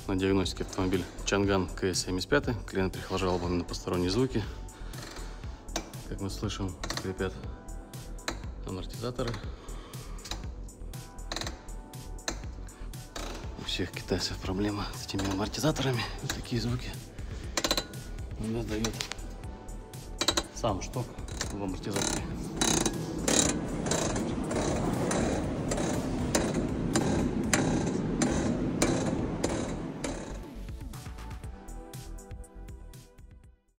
на диагностике автомобиль Чанган КС-75. Клиент приехал жалобами на посторонние звуки. Как мы слышим, скрипят амортизаторы. У всех китайцев проблема с этими амортизаторами. Вот такие звуки у нас дает сам шток в амортизаторе.